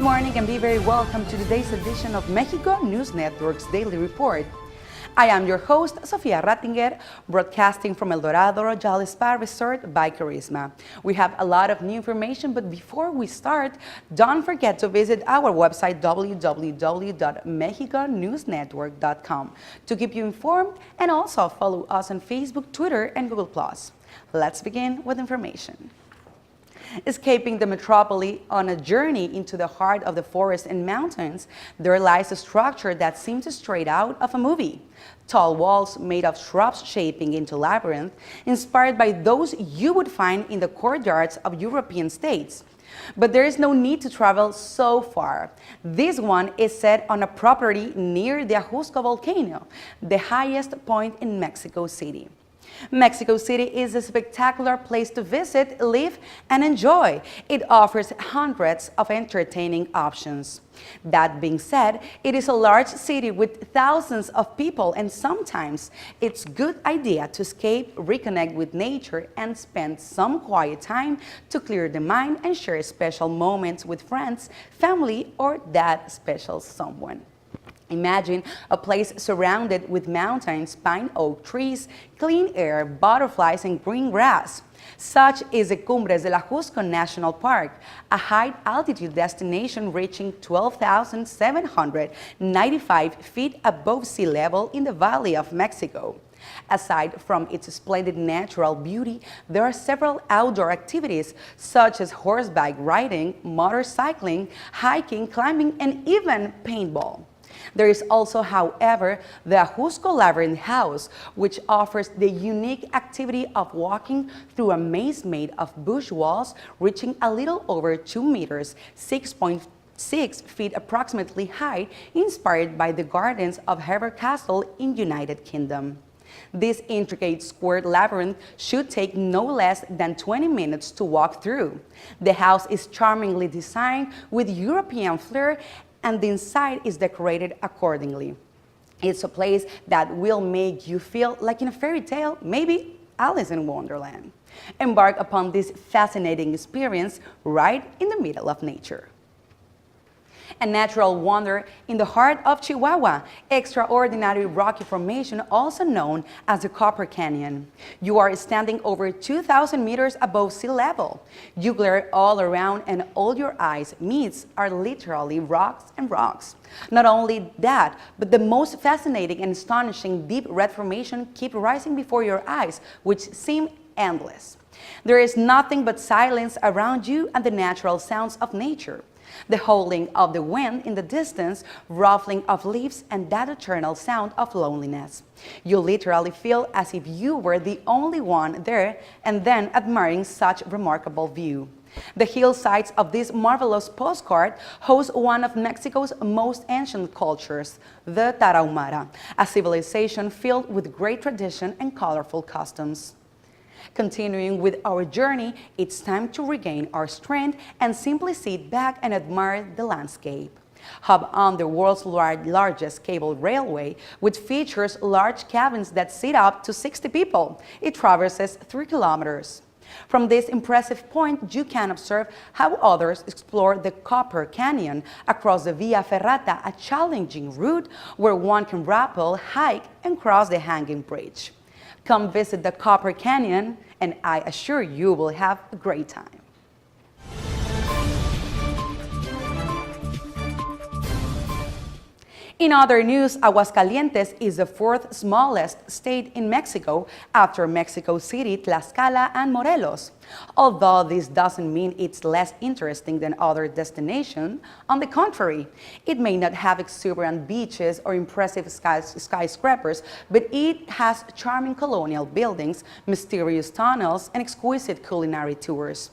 morning and be very welcome to today's edition of Mexico News Network's Daily Report. I am your host, Sofia Rattinger, broadcasting from El Dorado Royal Spa Resort by Carisma. We have a lot of new information, but before we start, don't forget to visit our website, www.mexiconewsnetwork.com, to keep you informed and also follow us on Facebook, Twitter, and Google+. Let's begin with information. Escaping the metropolis on a journey into the heart of the forest and mountains, there lies a structure that seems straight out of a movie. Tall walls made of shrubs shaping into labyrinth, inspired by those you would find in the courtyards of European states. But there is no need to travel so far. This one is set on a property near the Ajusco volcano, the highest point in Mexico City. Mexico City is a spectacular place to visit, live, and enjoy. It offers hundreds of entertaining options. That being said, it is a large city with thousands of people, and sometimes it's a good idea to escape, reconnect with nature, and spend some quiet time to clear the mind and share special moments with friends, family, or that special someone. Imagine a place surrounded with mountains, pine oak trees, clean air, butterflies, and green grass. Such is the Cumbres del Ajusco National Park, a high-altitude destination reaching 12,795 feet above sea level in the Valley of Mexico. Aside from its splendid natural beauty, there are several outdoor activities such as horseback riding, motorcycling, hiking, climbing, and even paintball. There is also, however, the Ajusco Labyrinth House, which offers the unique activity of walking through a maze made of bush walls reaching a little over 2 meters, 6.6 feet approximately high, inspired by the gardens of Hever Castle in United Kingdom. This intricate square labyrinth should take no less than 20 minutes to walk through. The house is charmingly designed with European flair, and the inside is decorated accordingly. It's a place that will make you feel like in a fairy tale, maybe Alice in Wonderland. Embark upon this fascinating experience right in the middle of nature. A natural wonder in the heart of Chihuahua, extraordinary rocky formation also known as the Copper Canyon. You are standing over 2,000 meters above sea level. You glare all around and all your eyes meets are literally rocks and rocks. Not only that, but the most fascinating and astonishing deep red formation keep rising before your eyes, which seem endless. There is nothing but silence around you and the natural sounds of nature. The howling of the wind in the distance, ruffling of leaves, and that eternal sound of loneliness. You literally feel as if you were the only one there and then admiring such remarkable view. The hillsides of this marvelous postcard host one of Mexico's most ancient cultures, the Tarahumara, a civilization filled with great tradition and colorful customs. Continuing with our journey, it's time to regain our strength and simply sit back and admire the landscape. Hop on the world's largest cable railway, which features large cabins that seat up to 60 people. It traverses 3 kilometers. From this impressive point, you can observe how others explore the Copper Canyon across the Via Ferrata, a challenging route where one can rappel, hike, and cross the hanging bridge. Come visit the Copper Canyon, and I assure you will have a great time. In other news, Aguascalientes is the 4th smallest state in Mexico after Mexico City, Tlaxcala, and Morelos. Although this doesn't mean it's less interesting than other destinations, on the contrary, it may not have exuberant beaches or impressive skyscrapers, but it has charming colonial buildings, mysterious tunnels, and exquisite culinary tours.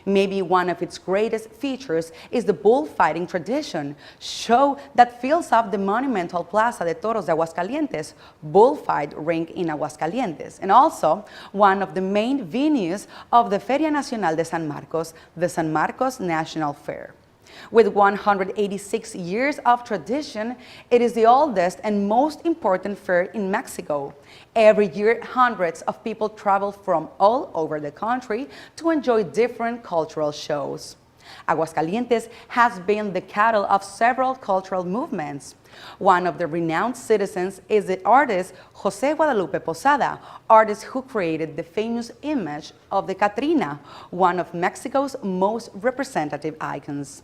Maybe one of its greatest features is the bullfighting tradition, show that fills up the monumental Plaza de Toros de Aguascalientes, bullfight ring in Aguascalientes, and also one of the main venues of the Feria Nacional de San Marcos, the San Marcos National Fair. With 186 years of tradition, it is the oldest and most important fair in Mexico. Every year, hundreds of people travel from all over the country to enjoy different cultural shows. Aguascalientes has been the capital of several cultural movements. One of the renowned citizens is the artist José Guadalupe Posada, artist who created the famous image of the Catrina, one of Mexico's most representative icons.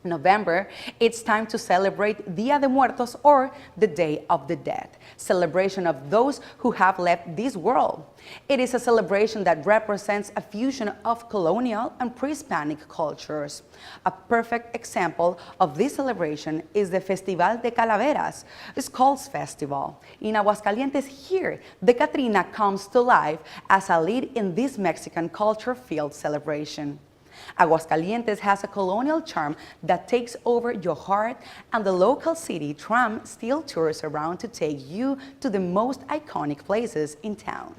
November, it's time to celebrate Dia de Muertos, or the Day of the Dead, celebration of those who have left this world. It is a celebration that represents a fusion of colonial and pre-Hispanic cultures. A perfect example of this celebration is the Festival de Calaveras, a Skulls Festival. In Aguascalientes here, the Catrina comes to life as a lead in this Mexican culture-filled celebration. Aguascalientes has a colonial charm that takes over your heart, and the local city tram still tours around to take you to the most iconic places in town.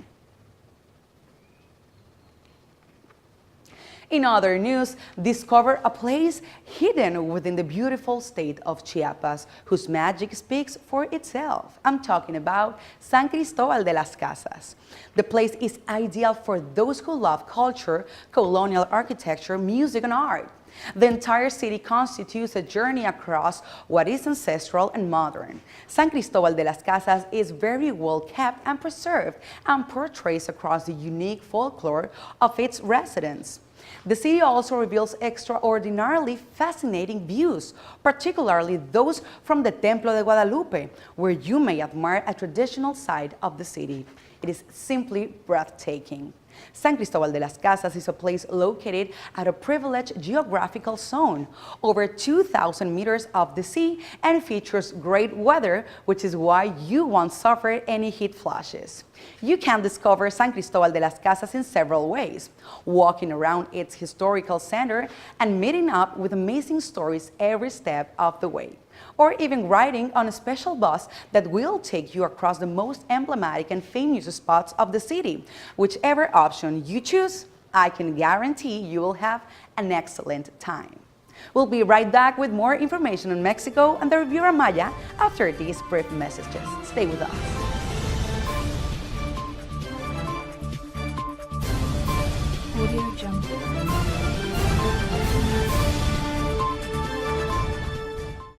In other news, discover a place hidden within the beautiful state of Chiapas, whose magic speaks for itself. I'm talking about San Cristobal de las Casas. The place is ideal for those who love culture, colonial architecture, music, and art. The entire city constitutes a journey across what is ancestral and modern. San Cristobal de las Casas is very well kept and preserved, and portrays across the unique folklore of its residents. The city also reveals extraordinarily fascinating views, particularly those from the Templo de Guadalupe, where you may admire a traditional side of the city. It is simply breathtaking. San Cristobal de las Casas is a place located at a privileged geographical zone, over 2,000 meters off the sea, and features great weather, which is why you won't suffer any heat flashes. You can discover San Cristobal de las Casas in several ways: walking around its historical center and meeting up with amazing stories every step of the way, or even riding on a special bus that will take you across the most emblematic and famous spots of the city. Whichever option you choose, I can guarantee you will have an excellent time. We'll be right back with more information on Mexico and the Riviera Maya after these brief messages. Stay with us.